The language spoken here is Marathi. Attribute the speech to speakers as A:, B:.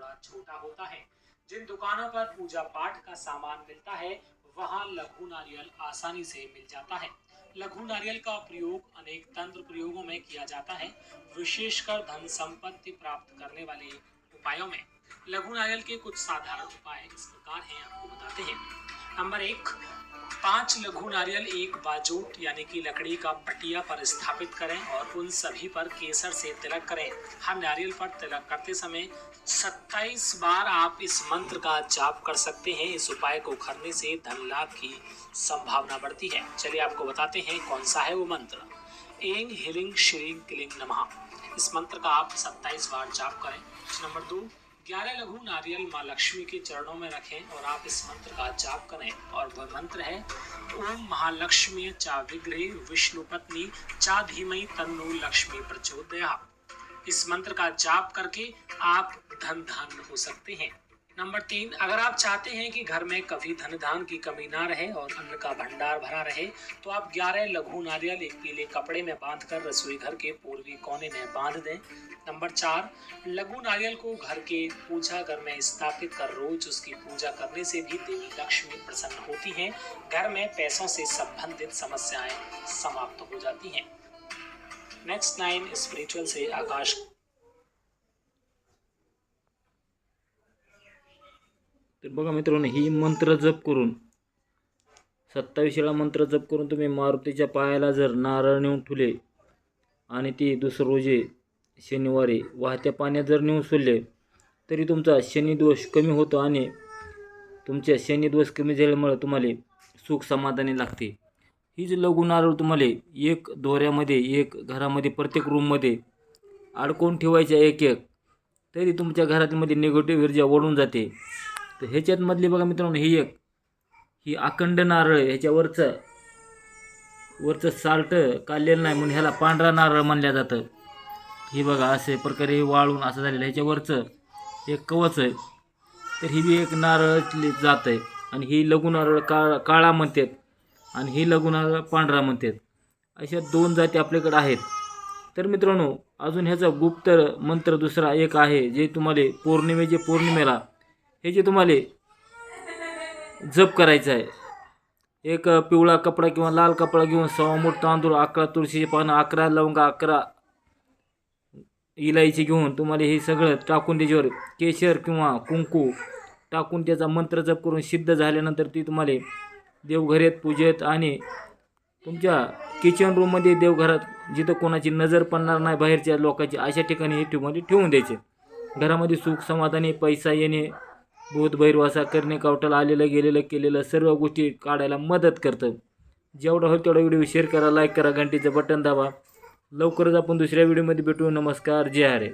A: थोड़ा छोटा होता है। जिन दुकानों पर पूजा पाठ का सामान मिलता है वहां लघु नारियल आसानी से मिल जाता है। लघु नारियल का प्रयोग अनेक तंत्र प्रयोगों में किया जाता है, विशेषकर धन संपत्ति प्राप्त करने वाले उपायों में। लघु नारियल के कुछ साधारण उपाय इस प्रकार हैं, आपको बताते हैं। नंबर 1, 5 लघु नारियल एक बाजूट यानी कि लकड़ी का पटिया पर स्थापित करें और उन सभी पर केसर से तिलक करें। हर नारियल पर तिलक करते समय 27 बार आप इस मंत्र का जाप कर सकते हैं। इस उपाय को करने से धन लाभ की संभावना बढ़ती है। चलिए आपको बताते हैं कौन सा है वो मंत्र। एंग ह्रीं श्रीं क्लीं नमः। इस मंत्र का आप 27 बार जाप करें। नंबर 2, 11 लघु नारियल माँ लक्ष्मी के चरणों में रखें और आप इस मंत्र का जाप करें और वह मंत्र है ओम महालक्ष्मी चा विग्रहे विष्णु पत्नी चा धीमहि तन्नो लक्ष्मी प्रचोदयात्। इस मंत्र का जाप करके आप धन धान हो सकते हैं। नंबर 3, अगर आप चाहते हैं कि घर में कभी धन धान की कमी ना रहे और अन्न का भंडार भरा रहे तो आप 11 लघु नारियल एक पीले कपड़े में बांधकर रसोई घर के पूर्वी कोने में बांध दें। नंबर 4, लघु नारियल को घर के पूजा घर में स्थापित कर रोज उसकी पूजा करने से भी देवी लक्ष्मी प्रसन्न होती हैं। घर में पैसों से संबंधित समस्याएं समाप्त हो जाती हैं। नेक्स्ट 9 स्पिरिचुअल से आकाश।
B: तर बघा मित्रांनो, ही मंत्र जप करून 27 वेळा मंत्र जप करून तुम्ही मारुतीच्या पायाला जर नारळ नेऊन ठेवले आणि ती दुसरं रोजी शनिवारी वाहत्या पाण्यात जर नेऊन सोडले तरी तुमचा शनिदोष कमी होतो आणि तुमच्या शनिदोष कमी झाल्यामुळे तुम्हाला सुख समाधानी लागते। ही जी लघु नारळ तुम्हाला एक दोऱ्यामध्ये एक घरामध्ये प्रत्येक रूममध्ये अडकवून ठेवायच्या एक एक, तरी तुमच्या घरामध्ये निगेटिव्ह ऊर्जा ओढून जाते। तर ह्याच्यात मधली बघा मित्रांनो, ही अखंड नारळ, ह्याच्यावरचं साल्ट काढलेलं नाही म्हणून ह्याला पांढरा नारळ मानलं जातं। ही बघा असे प्रकारे वाळून असं झालेलं, ह्याच्यावरचं एक कवच आहे, तर ही बी एक नारळातली जात आहे आणि ही लघु नारळ काळा म्हणतात आणि ही लघु नारळ पांढरा म्हणतात। अशा 2 जाती आपल्याकडे आहेत। तर मित्रांनो, अजून ह्याचा गुप्त मंत्र दुसरा एक आहे जे तुम्हाला पौर्णिमेला हे जे तुम्हाला जप करायचं आहे। एक पिवळा कपडा किंवा लाल कपडा घेऊन 1.25 मूठ तांदूळ, 11 तुळशीची पानं, 11 लवंगा, 11 इलायची घेऊन तुम्हाला हे सगळं टाकून त्याच्यावर केशर किंवा कुंकू टाकून त्याचा मंत्र जप करून सिद्ध झाल्यानंतर ती तुम्हाला देवघरात पूजेत आणि तुमच्या किचन रूममध्ये देवघरात जिथं कोणाची नजर पडणार नाही बाहेरच्या लोकांची अशा ठिकाणी हे ठेवून द्यायचे। घरामध्ये सुख समाधानी, पैसा येणे, भूत भैरवासा करणे, कवटाला आलेलं गेलेलं केलेलं सर्व गोष्टी काढायला मदत करतं। जेवढा होईल तेवढा व्हिडिओ शेअर करा, लाईक करा, घंटीचं बटन दाबा। लवकरच आपण दुसऱ्या व्हिडिओमध्ये भेटू। नमस्कार, जय हरे।